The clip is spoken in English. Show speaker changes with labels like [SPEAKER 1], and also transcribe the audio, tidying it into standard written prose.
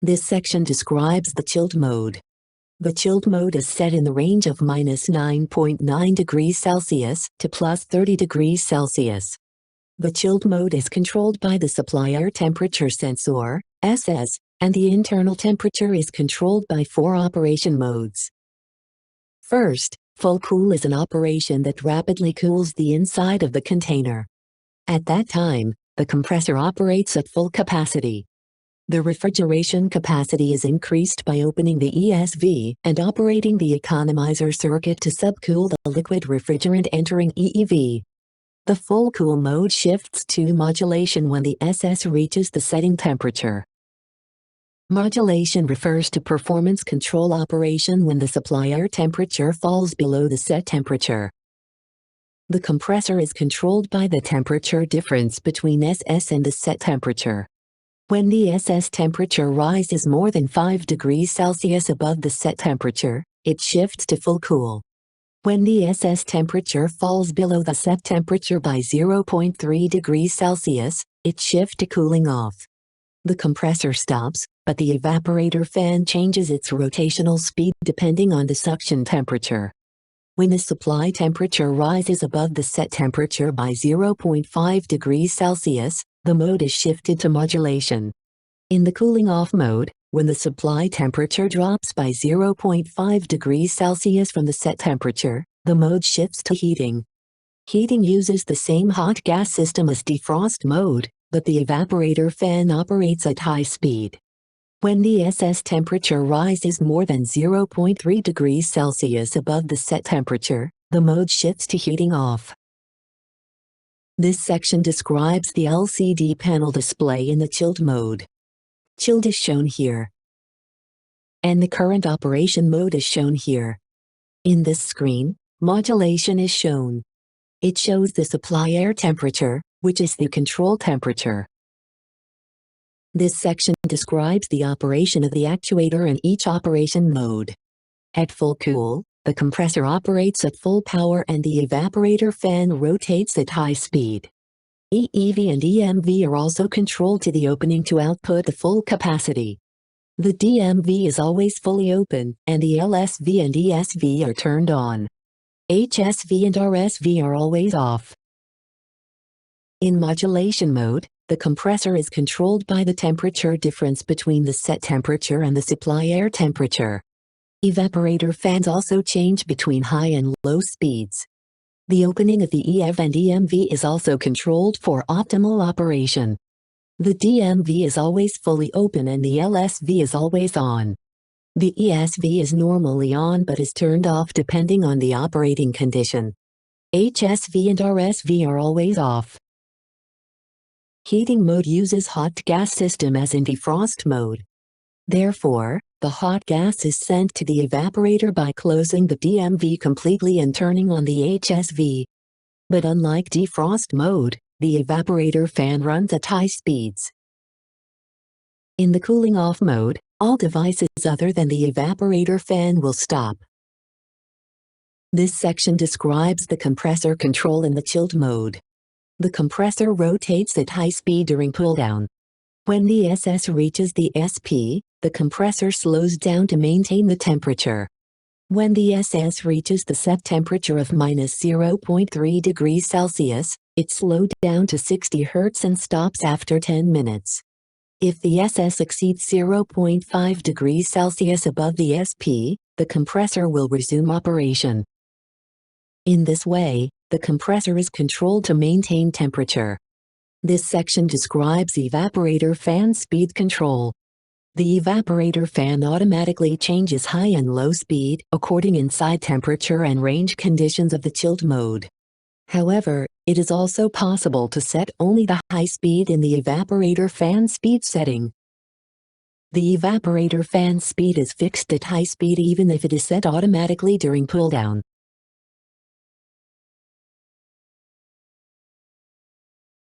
[SPEAKER 1] This section describes the chilled mode. The chilled mode is set in the range of -9.9 degrees Celsius to +30 degrees Celsius. The chilled mode is controlled by the supply air temperature sensor, SS, and the internal temperature is controlled by 4 operation modes. First, full cool is an operation that rapidly cools the inside of the container. At that time, the compressor operates at full capacity. The refrigeration capacity is increased by opening the ESV and operating the economizer circuit to subcool the liquid refrigerant entering EEV. The full cool mode shifts to modulation when the SS reaches the setting temperature. Modulation refers to performance control operation when the supply air temperature falls below the set temperature. The compressor is controlled by the temperature difference between SS and the set temperature. When the SS temperature rises more than 5 degrees Celsius above the set temperature, it shifts to full cool. When the SS temperature falls below the set temperature by 0.3 degrees Celsius, it shifts to cooling off. The compressor stops, but the evaporator fan changes its rotational speed depending on the suction temperature. When the supply temperature rises above the set temperature by 0.5 degrees Celsius, the mode is shifted to modulation. In the cooling off mode, when the supply temperature drops by 0.5 degrees Celsius from the set temperature, the mode shifts to heating. Heating uses the same hot gas system as defrost mode, but the evaporator fan operates at high speed. When the SS temperature rises more than 0.3 degrees Celsius above the set temperature, the mode shifts to heating off. This section describes the LCD panel display in the chilled mode. Chilled is shown here, and the current operation mode is shown here. In this screen, modulation is shown. It shows the supply air temperature, which is the control temperature. This section describes the operation of the actuator in each operation mode. At full cool, the compressor operates at full power and the evaporator fan rotates at high speed. EEV and EMV are also controlled to the opening to output the full capacity. The DMV is always fully open, and the LSV and ESV are turned on. HSV and RSV are always off. In modulation mode, the compressor is controlled by the temperature difference between the set temperature and the supply air temperature. Evaporator fans also change between high and low speeds. The opening of the EF and EMV is also controlled for optimal operation. The DMV is always fully open and the LSV is always on. The ESV is normally on but is turned off depending on the operating condition. HSV and RSV are always off. Heating mode uses hot gas system as in defrost mode. Therefore, the hot gas is sent to the evaporator by closing the DMV completely and turning on the HSV. But unlike defrost mode, the evaporator fan runs at high speeds. In the cooling off mode, all devices other than the evaporator fan will stop. This section describes the compressor control in the chilled mode. The compressor rotates at high speed during pull-down. When the SS reaches the SP, the compressor slows down to maintain the temperature. When the SS reaches the set temperature of -0.3 degrees Celsius, it slows down to 60 Hz and stops after 10 minutes. If the SS exceeds 0.5 degrees Celsius above the SP, the compressor will resume operation. In this way, the compressor is controlled to maintain temperature. This section describes evaporator fan speed control. The evaporator fan automatically changes high and low speed according inside temperature and range conditions of the chilled mode. However, it is also possible to set only the high speed in the evaporator fan speed setting. The evaporator fan speed is fixed at high speed even if it is set automatically during pull-down.